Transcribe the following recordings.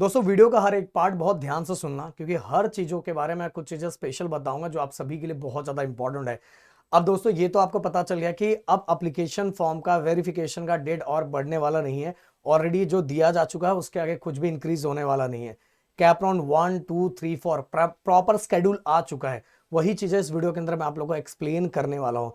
दोस्तों वीडियो का हर एक पार्ट बहुत ध्यान से सुनना, क्योंकि हर चीज़ों के बारे में कुछ चीज़ें स्पेशल बताऊंगा जो आप सभी के लिए बहुत ज़्यादा इंपॉर्टेंट है। अब दोस्तों ये तो आपको पता चल गया कि अब एप्लीकेशन फॉर्म का वेरिफिकेशन का डेट और बढ़ने वाला नहीं है। ऑलरेडी जो दिया जा चुका है उसके आगे कुछ भी इंक्रीज होने वाला नहीं है। कैप राउंड 1 2 3 4 प्रॉपर स्केड्यूल आ चुका है। वही चीज़ें इस वीडियो के अंदर मैं आप लोगों को एक्सप्लेन करने वाला हूँ।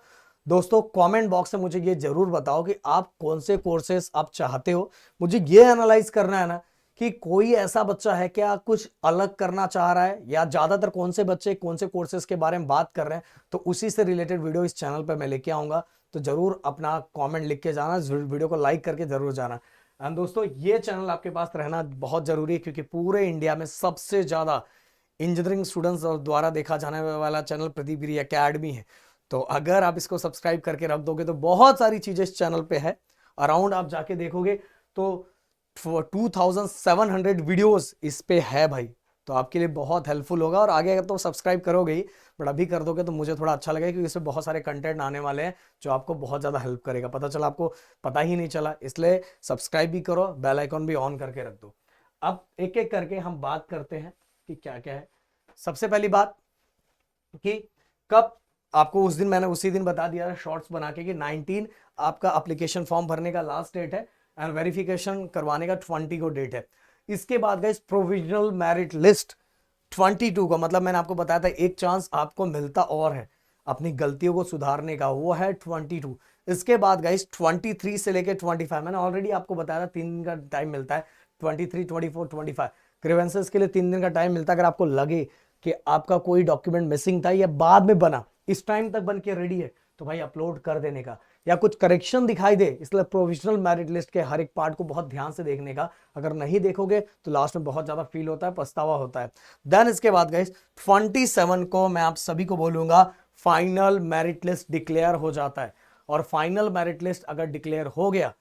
दोस्तों कमेंट बॉक्स में मुझे ये जरूर बताओ कि आप कौन से कोर्सेस आप चाहते हो। मुझे ये एनालाइज करना है ना कि कोई ऐसा बच्चा है क्या कुछ अलग करना चाह रहा है, या ज्यादातर कौन से बच्चे कौन से कोर्सेज के बारे में बात कर रहे हैं, तो उसी से रिलेटेड वीडियो इस चैनल पे मैं लेके आऊंगा। तो जरूर अपना कमेंट लिख के जाना, वीडियो को लाइक करके जरूर जाना। एंड दोस्तों ये चैनल आपके पास रहना बहुत जरूरी है, क्योंकि पूरे इंडिया में सबसे ज्यादा इंजीनियरिंग स्टूडेंट्स द्वारा देखा जाने वाला चैनल प्रदीप गिरी एकेडमी है। तो अगर आप इसको सब्सक्राइब करके रख दोगे तो बहुत सारी चीजें इस चैनल पे है। अराउंड आप जाके देखोगे तो 2700 वीडियोस इस पे है भाई। तो आपके लिए बहुत हेल्पफुल होगा, और आगे अगर तो सब्सक्राइब करोगे ही, बट अभी कर दोगे तो मुझे थोड़ा अच्छा लगेगा, क्योंकि इसमें बहुत सारे कंटेंट आने वाले हैं जो आपको बहुत ज़्यादा हेल्प करेगा। पता चला आपको पता ही नहीं चला, इसलिए सब्सक्राइब भी करो, बेल आइकॉन भी ऑन करके रख दो। अब एक एक करके हम बात करते हैं कि क्या क्या है। सबसे पहली बात कि कब आपको, उस दिन मैंने उसी दिन बता दिया शॉर्ट्स बना के कि 19 आपका एप्लीकेशन फॉर्म भरने का लास्ट डेट है, एंड वेरिफिकेशन करवाने का 20 को डेट है। इसके बाद गाइस प्रोविजनल मेरिट लिस्ट 22 का, मतलब मैंने आपको बताया था एक चांस आपको मिलता और है अपनी गलतियों को सुधारने का, वो है 22। इसके बाद गाइस 23 से लेके 25, मैंने ऑलरेडी आपको बताया था 3 दिन का टाइम मिलता है। 23 24 25 ग्रीवेंसेस के लिए 3 दिन का टाइम मिलता है। अगर आपको लगे कि आपका कोई डॉक्यूमेंट मिसिंग था या बाद में बना, इस टाइम तक बन के रेडी है, तो भाई अपलोड कर देने का, या कुछ करेक्शन दिखाई दे, इसलिए प्रोविजनल मेरिट लिस्ट के हर एक पार्ट को बहुत ध्यान से देखने का। अगर नहीं देखोगे तो लास्ट में बहुत ज्यादा फील होता है, पछतावा होता है। देन इसके बाद गाइस 27 को मैं आप सभी को बोलूंगा फाइनल मेरिट लिस्ट डिक्लेयर हो जाता है। और फाइनल मेरिट लिस्ट अगर डिक्लेयर हो गया,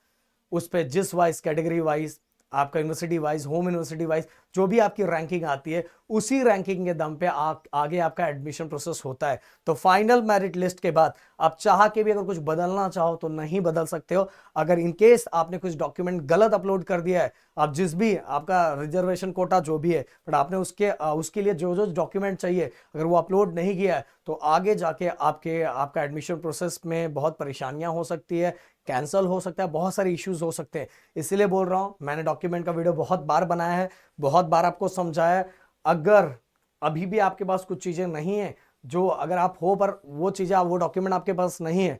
उस पर जिस वाइज कैटेगरी वाइज, आपका university wise, home university wise जो भी आपकी रैंकिंग आती है, उसी रैंकिंग के दम पे आगे आपका एडमिशन प्रोसेस होता है। तो फाइनल मेरिट लिस्ट के बाद आप चाह के भी अगर कुछ बदलना चाहो तो नहीं बदल सकते हो। अगर इन केस आपने कुछ डॉक्यूमेंट गलत अपलोड कर दिया है, आप जिस भी आपका रिजर्वेशन कोटा जो भी है, बट आपने उसके लिए जो जो डॉक्यूमेंट चाहिए अगर वो अपलोड नहीं किया है, तो आगे जाके आपका एडमिशन प्रोसेस में बहुत परेशानियां हो सकती है, कैंसिल हो सकता है, बहुत सारे इश्यूज हो सकते हैं। इसलिए बोल रहा हूं, मैंने डॉक्यूमेंट का वीडियो बहुत बार बनाया है, बहुत बार आपको समझाया है। अगर अभी भी आपके पास कुछ चीजें नहीं है, जो अगर आप हो पर वो चीजें, वो डॉक्यूमेंट आपके पास नहीं है,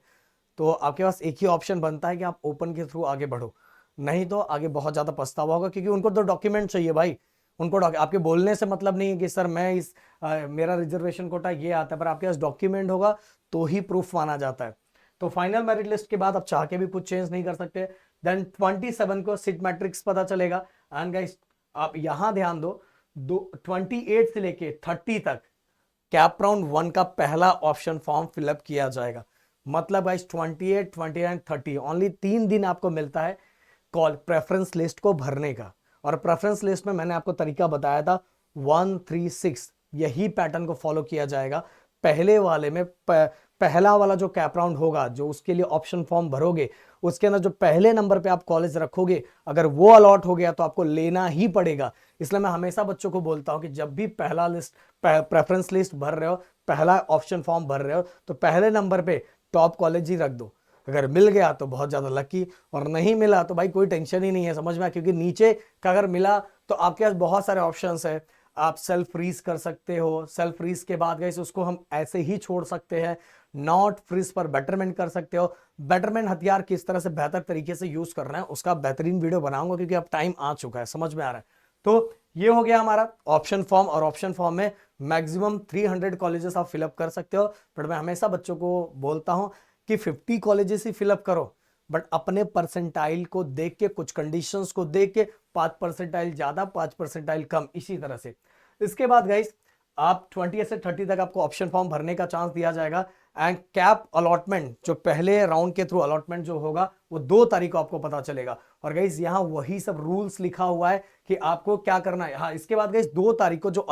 तो आपके पास एक ही ऑप्शन बनता है कि आप ओपन के थ्रू आगे बढ़ो। नहीं तो आगे बहुत ज्यादा पछतावा होगा, क्योंकि उनको तो डॉक्यूमेंट चाहिए भाई। उनको आपके बोलने से मतलब नहीं है कि सर मैं मेरा रिजर्वेशन कोटा ये आता है, पर आपके पास डॉक्यूमेंट होगा तो ही प्रूफ माना जाता है। तो फाइनल मेरिट लिस्ट के बाद आप चाह के भी कुछ चेंज नहीं कर सकते। देन 27 को सीट मैट्रिक्स पता चलेगा। एंड गाइस आप यहां ध्यान दो, 28 से लेके 30 तक कैप राउंड 1 का पहला ऑप्शन फॉर्म फिलअप किया जाएगा। मतलब गाइस 28 29 30 ओनली 3 दिन आपको मिलता है कॉल प्रेफरेंस लिस्ट को भरने का। और प्रेफरेंस लिस्ट में मैंने आपको तरीका बताया था 1 3 6, यही पैटर्न को फॉलो किया जाएगा। पहले वाले में पहला वाला जो कैप राउंड होगा, जो उसके लिए ऑप्शन फॉर्म भरोगे, उसके अंदर जो पहले नंबर पे आप कॉलेज रखोगे, अगर वो अलॉट हो गया तो आपको लेना ही पड़ेगा। इसलिए मैं हमेशा बच्चों को बोलता हूं कि जब भी पहला लिस्ट प्रेफरेंस लिस्ट भर रहे हो, पहला ऑप्शन फॉर्म भर रहे हो, तो पहले नंबर पे टॉप कॉलेज ही रख दो। अगर मिल गया तो बहुत ज्यादा लकी, और नहीं मिला तो भाई कोई टेंशन ही नहीं है, समझ में आया? क्योंकि नीचे का अगर मिला तो आपके पास बहुत सारे ऑप्शंस है। आप सेल्फ फ्रीज कर सकते हो, सेल्फ फ्रीज के बाद गए उसको हम ऐसे ही छोड़ सकते हैं। नॉट फ्रीज पर बेटरमेंट कर सकते हो। बेटरमेंट हथियार किस तरह से बेहतर तरीके से यूज करना है उसका बेहतरीन वीडियो बनाऊंगा, क्योंकि अब टाइम आ चुका है, समझ में आ रहा है। तो ये हो गया हमारा ऑप्शन फॉर्म, और ऑप्शन फॉर्म में मैक्सिमम 300 कॉलेजेस आप फिलअप कर सकते हो। बट मैं हमेशा बच्चों को बोलता हूं कि 50 कॉलेजेस ही फिलअप करो, बट अपने परसेंटाइल को देख के, कुछ कंडीशंस को देख के, 5 परसेंटाइल ज्यादा 5 परसेंटाइल कम, इसी तरह से। इसके बाद गाइस आप 20 से 30 तक आपको ऑप्शन फॉर्म भरने का चांस दिया जाएगा। एंड कैप अलॉटमेंट जो पहले राउंड के थ्रू अलॉटमेंट जो होगा वो 2 तारीख को आपको पता चलेगा। और गाइस यहाँ वही सब रूल्स लिखा हुआ है कि आपको क्या करना है। हाँ, इसके बाद गाइस 2 तारीख को जो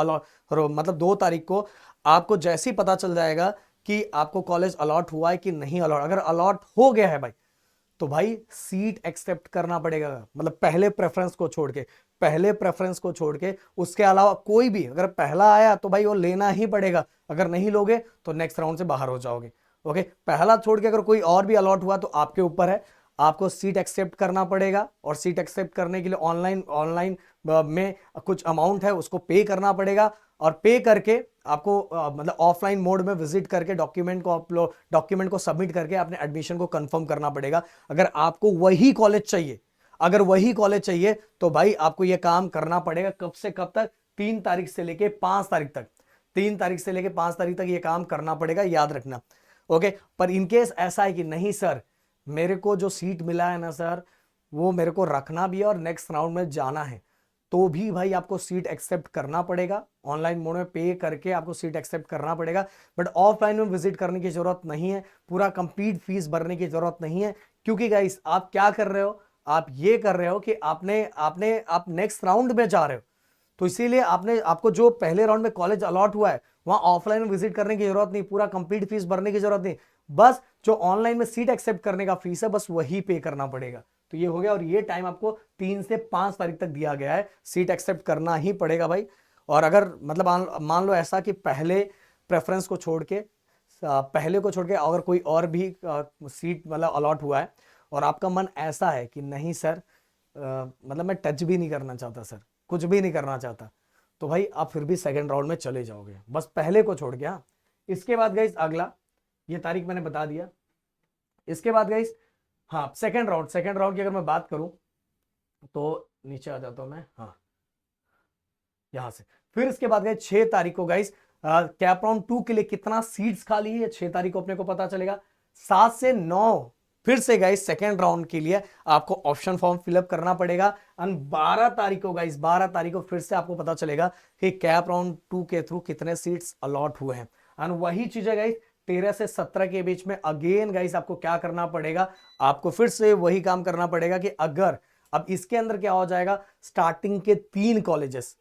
मतलब 2 तारीख को आपको जैसे ही पता चल जाएगा कि आपको कॉलेज अलॉट हुआ है कि नहीं अलॉट, अगर अलॉट हो गया है भाई, तो भाई सीट एक्सेप्ट करना पड़ेगा, मतलब पहले प्रेफरेंस को छोड़ के। पहले प्रेफरेंस को छोड़ के उसके अलावा कोई भी अगर पहला आया तो भाई वो लेना ही पड़ेगा, अगर नहीं लोगे तो नेक्स्ट राउंड से बाहर हो जाओगे। ओके, पहला छोड़ के अगर कोई और भी अलॉट हुआ तो आपके ऊपर है, आपको सीट एक्सेप्ट करना पड़ेगा, और सीट एक्सेप्ट करने के लिए ऑनलाइन ऑनलाइन में कुछ अमाउंट है उसको पे करना पड़ेगा, और पे करके आपको मतलब ऑफलाइन मोड में विजिट करके डॉक्यूमेंट को सबमिट करके अपने एडमिशन को कंफर्म करना पड़ेगा। अगर आपको वही कॉलेज चाहिए, अगर वही कॉलेज चाहिए तो भाई आपको यह काम करना पड़ेगा। कब से कब तक? 3 तारीख से लेके 5 तारीख तक, 3 तारीख से लेके 5 तारीख तक यह काम करना पड़ेगा, याद रखना। ओके, पर इनकेस ऐसा है कि नहीं सर मेरे को जो सीट मिला है ना सर वो मेरे को रखना भी है और नेक्स्ट राउंड में जाना है, तो भी भाई आपको सीट एक्सेप्ट करना पड़ेगा। ऑनलाइन मोड में पे करके आपको सीट एक्सेप्ट करना पड़ेगा, बट ऑफलाइन में विजिट करने की जरूरत नहीं है, पूरा कंप्लीट फीस भरने की जरूरत नहीं है। क्योंकि गाइस आप क्या कर रहे हो, आप ये कर रहे हो कि आप नेक्स्ट राउंड में जा रहे हो, तो इसीलिए आपको जो पहले राउंड में कॉलेज अलॉट हुआ है वहां ऑफलाइन में विजिट करने की जरूरत नहीं, पूरा कंप्लीट फीस भरने की जरूरत नहीं, बस जो ऑनलाइन में सीट एक्सेप्ट करने का फीस है बस वही पे करना पड़ेगा। तो ये हो गया, और ये टाइम आपको 3 से 5 तारीख तक दिया गया है, सीट एक्सेप्ट करना ही पड़ेगा भाई। और अगर मतलब मान लो ऐसा कि पहले प्रेफरेंस को छोड़ के अगर कोई और भी सीट मतलब अलॉट हुआ है और आपका मन ऐसा है कि नहीं सर मतलब मैं टच भी नहीं करना चाहता सर, कुछ भी नहीं करना चाहता, तो भाई आप फिर भी सेकंड राउंड में चले जाओगे, बस पहले को छोड़ के। हाँ, इसके बाद गाइस अगला, ये तारीख मैंने बता दिया। इसके बाद गाइस हाँ सेकंड राउंड की अगर मैं बात करूं तो नीचे आ जाता हूं मैं, हाँ यहां से। फिर इसके बाद गाइस 6 तारीख को गाइस कैप राउंड 2 के लिए कितना सीट्स खाली है 6 तारीख को अपने को पता चलेगा। 7 से 9 फिर से गाइस सेकेंड राउंड के लिए आपको ऑप्शन फॉर्म फिलअप करना पड़ेगा। एंड 12 तारीख को गाइस 12 तारीख को फिर से आपको पता चलेगा कि कैप राउंड 2 के थ्रू कितने सीट्स अलॉट हुए हैं। एंड वही चीज है गाइस 13 से 17 के बीच में अगेन गाइस आपको क्या करना पड़ेगा, आपको फिर से वही काम करना पड़ेगा कि अगर अब इसके अंदर क्या हो जाएगा, स्टार्टिंग के 3 कॉलेजेस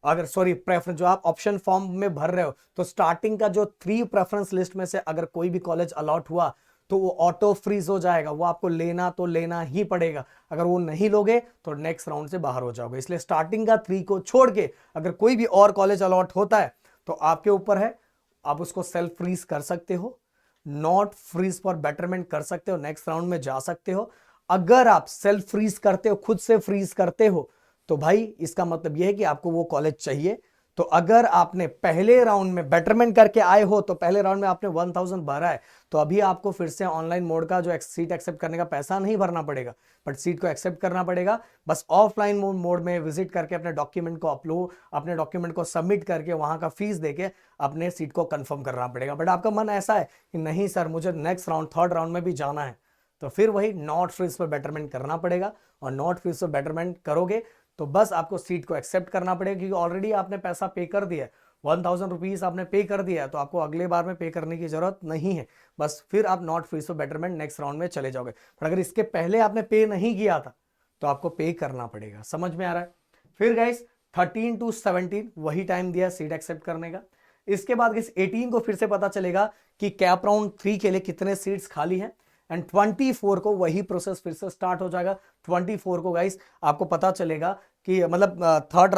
अगर प्रेफरेंस जो आप ऑप्शन फॉर्म में भर रहे हो, तो स्टार्टिंग का जो 3 प्रेफरेंस लिस्ट में से अगर कोई भी कॉलेज अलॉट हुआ तो वो ऑटो फ्रीज हो जाएगा, वो आपको लेना ही पड़ेगा। अगर वो नहीं लोगे तो नेक्स्ट राउंड से बाहर हो जाओगे। इसलिए स्टार्टिंग का 3 को छोड़ के अगर कोई भी और कॉलेज अलॉट होता है तो आपके ऊपर है, आप उसको सेल्फ फ्रीज कर सकते हो, नॉट फ्रीज फॉर बेटरमेंट कर सकते हो, नेक्स्ट राउंड में जा सकते हो। अगर आप सेल्फ फ्रीज करते हो, खुद से फ्रीज करते हो, तो भाई इसका मतलब यह है कि आपको वो कॉलेज चाहिए। तो अगर आपने पहले राउंड में बेटरमेंट करके आए हो, तो पहले राउंड में आपने 1000 भरा है, तो अभी आपको फिर से ऑनलाइन मोड का जो सीट एक्सेप्ट करने का पैसा नहीं भरना पड़ेगा, बट सीट को एक्सेप्ट करना पड़ेगा। बस ऑफलाइन मोड में विजिट करके अपने डॉक्यूमेंट को सबमिट करके वहां का फीस देके अपने सीट को कंफर्म करना पड़ेगा। बट आपका मन ऐसा है कि नहीं सर मुझे नेक्स्ट राउंड थर्ड राउंड में भी जाना है, तो फिर वही नॉट फ्रीज पर बेटरमेंट करना पड़ेगा। और नॉट फ्रीज पर बेटरमेंट करोगे तो बस आपको सीट को एक्सेप्ट करना पड़ेगा, क्योंकि ऑलरेडी आपने पैसा पे कर दिया है, 1000 रुपीज आपने पे कर दिया है, तो आपको अगले बार में पे करने की जरूरत नहीं है। बस फिर आप not freeze for betterment next round में चले जाओगे। पर अगर इसके पहले आपने पे नहीं किया था तो आपको पे करना पड़ेगा। समझ में आ रहा है? फिर गाइस 13 to 17 वही टाइम दिया सीट एक्सेप्ट करने का। इसके बाद गाइस 18 को फिर से पता चलेगा कि कैप राउंड 3 के लिए कितने सीट्स खाली हैं। एंड 24 को वही प्रोसेस फिर से स्टार्ट हो जाएगा। 24 को गाइस आपको पता चलेगा कि मतलब थर्ड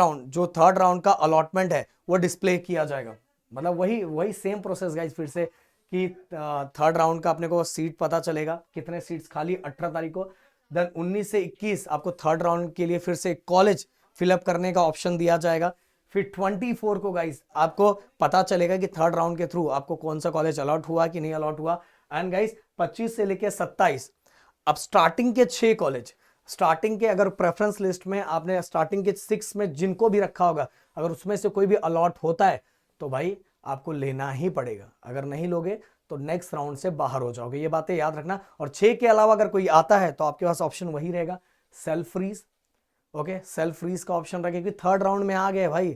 राउंड का अलॉटमेंट है वो डिस्प्ले किया जाएगा। मतलब वही सेम प्रोसेस गाइस फिर से कि थर्ड राउंड का अपने को सीट पता चलेगा कितने सीट्स खाली 18 तारीख को। देन 19 से 21 आपको थर्ड राउंड के लिए फिर से कॉलेज फिलअप करने का ऑप्शन दिया जाएगा। फिर 24 को गाइस आपको पता चलेगा कि थर्ड राउंड के थ्रू आपको कौन सा कॉलेज अलॉट हुआ कि नहीं अलॉट हुआ। एंड गाइस 25 से लेके 27 अब स्टार्टिंग के 6 कॉलेज, स्टार्टिंग के अगर प्रेफरेंस लिस्ट में आपने स्टार्टिंग के 6 में जिनको भी रखा होगा, अगर उसमें से कोई भी अलॉट होता है तो भाई आपको लेना ही पड़ेगा। अगर नहीं लोगे तो नेक्स्ट राउंड से बाहर हो जाओगे, ये बातें याद रखना। और 6 के अलावा अगर कोई आता है तो आपके पास ऑप्शन वही रहेगा, self freeze. Okay, self freeze का ऑप्शन रखेगा, क्योंकि थर्ड राउंड में आ गए भाई,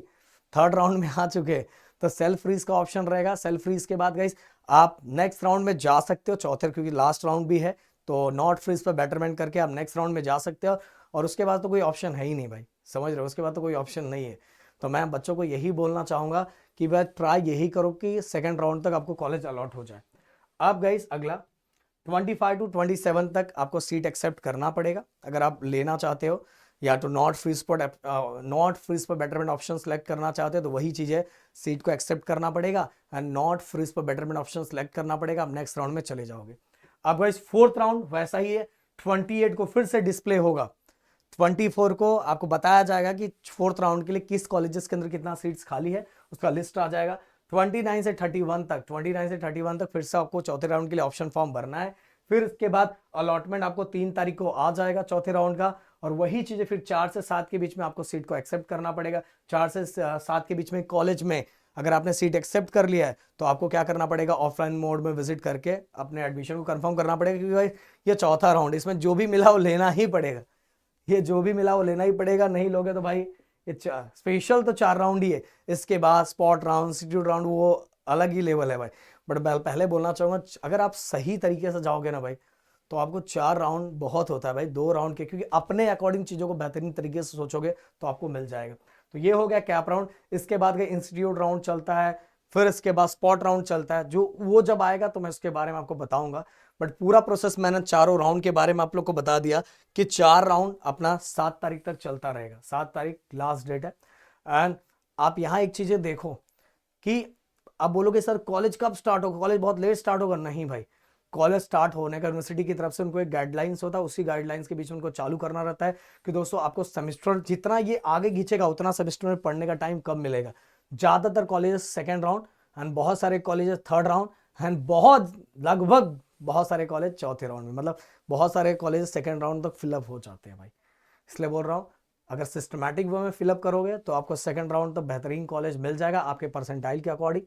थर्ड राउंड में आ चुके, तो सेल्फ फ्रीज का ऑप्शन रहेगा। सेल्फ फ्रीज के बाद गाइस आप नेक्स्ट राउंड में जा सकते हो, चौथे क्योंकि लास्ट राउंड भी है, तो नॉट फ्रीज पर बेटरमेंट करके आप नेक्स्ट राउंड में जा सकते हो। और उसके बाद तो कोई ऑप्शन है ही नहीं भाई, समझ रहे हो? उसके बाद तो कोई ऑप्शन नहीं है। तो मैं बच्चों को यही बोलना चाहूंगा कि भाई ट्राई यही करो कि सेकेंड राउंड तक आपको कॉलेज अलॉट हो जाए। अब गाइस अगला 25 to 27 तक आपको सीट एक्सेप्ट करना पड़ेगा अगर आप लेना चाहते हो। या तो नॉट फ्रीज पर बेटरमेंट ऑप्शन सेलेक्ट करना चाहते हो तो वही चीज़ है, सीट को एक्सेप्ट करना पड़ेगा एंड नॉट फ्रीज पर बेटरमेंट ऑप्शन सेलेक्ट करना पड़ेगा, आप नेक्स्ट राउंड में चले जाओगे। अब गाइस फोर्थ राउंड वैसा ही है, 28 को फिर से डिस्प्ले होगा, 24 को आपको बताया जाएगा कि फोर्थ राउंड के लिए किस कॉलेजेस के अंदर कितना सीट्स खाली है, उसका लिस्ट आ जाएगा। 29 से 31 तक फिर से आपको चौथे राउंड के लिए ऑप्शन फॉर्म भरना है। फिर इसके बाद अलॉटमेंट आपको 3 तारीख को आ जाएगा चौथे राउंड का, और वही चीजें फिर 4 से 7 के बीच में आपको सीट को एक्सेप्ट करना पड़ेगा। 4 से 7 के बीच में कॉलेज में अगर आपने सीट एक्सेप्ट कर लिया है तो आपको क्या करना पड़ेगा, ऑफलाइन मोड में विजिट करके अपने एडमिशन को कंफर्म करना पड़ेगा, क्योंकि भाई ये चौथा राउंड, इसमें जो भी मिला वो लेना ही पड़ेगा, ये जो भी मिला वो लेना ही पड़ेगा, नहीं लोगे तो भाई स्पेशल तो 4 राउंड ही है, इसके बाद स्पॉट राउंड, इंस्टीट्यूट राउंड, वो अलग ही लेवल है भाई। बट मैं पहले बोलना चाहूंगा, अगर आप सही तरीके से जाओगे ना भाई तो आपको 4 राउंड बहुत होता है भाई, 2 राउंड के, क्योंकि अपने अकॉर्डिंग चीजों को बेहतरीन तरीके से सोचोगे तो आपको मिल जाएगा। तो ये हो गया कैप राउंड। इसके बाद इंस्टीट्यूट राउंड चलता है, फिर इसके बाद स्पॉट राउंड चलता है, जो वो जब आएगा तो मैं उसके बारे में आपको बताऊंगा। बट पूरा प्रोसेस मैंने चारों राउंड के बारे में आप लोग को बता दिया कि 4 राउंड अपना 7 तारीख तक चलता रहेगा, 7 तारीख लास्ट डेट है। एंड आप यहाँ एक चीजें देखो कि आप बोलोगे सर कॉलेज कब स्टार्ट होगा, कॉलेज बहुत लेट स्टार्ट होगा, नहीं भाई, कॉलेज स्टार्ट होने का यूनिवर्सिटी की तरफ से उनको एक गाइडलाइंस होता है, उसी गाइडलाइंस के बीच में उनको चालू करना रहता है कि दोस्तों आपको सेमेस्टर जितना ये आगे खींचेगा उतना सेमेस्टर में पढ़ने का टाइम कम मिलेगा। ज्यादातर कॉलेजेस सेकेंड राउंड एंड बहुत सारे कॉलेजेस थर्ड राउंड एंड लगभग बहुत सारे कॉलेज चौथे राउंड में, मतलब बहुत सारे कॉलेज सेकेंड राउंड तक फिलअप हो जाते हैं भाई। इसलिए बोल रहा हूँ अगर सिस्टमैटिक वे में फिलअप करोगे तो आपको सेकंड राउंड तक बेहतरीन कॉलेज मिल जाएगा आपके परसेंटाइल के अकॉर्डिंग।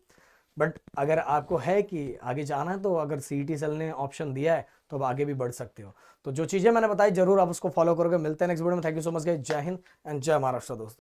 बट अगर आपको है कि आगे जाना है तो अगर सीईटी सेल ने ऑप्शन दिया है तो आप आगे भी बढ़ सकते हो। तो जो चीज़ें मैंने बताई जरूर आप उसको फॉलो करोगे। मिलते हैं नेक्स्ट वीडियो में। Thank you so much guys, जय हिंद एंड जय महाराष्ट्र दोस्तों।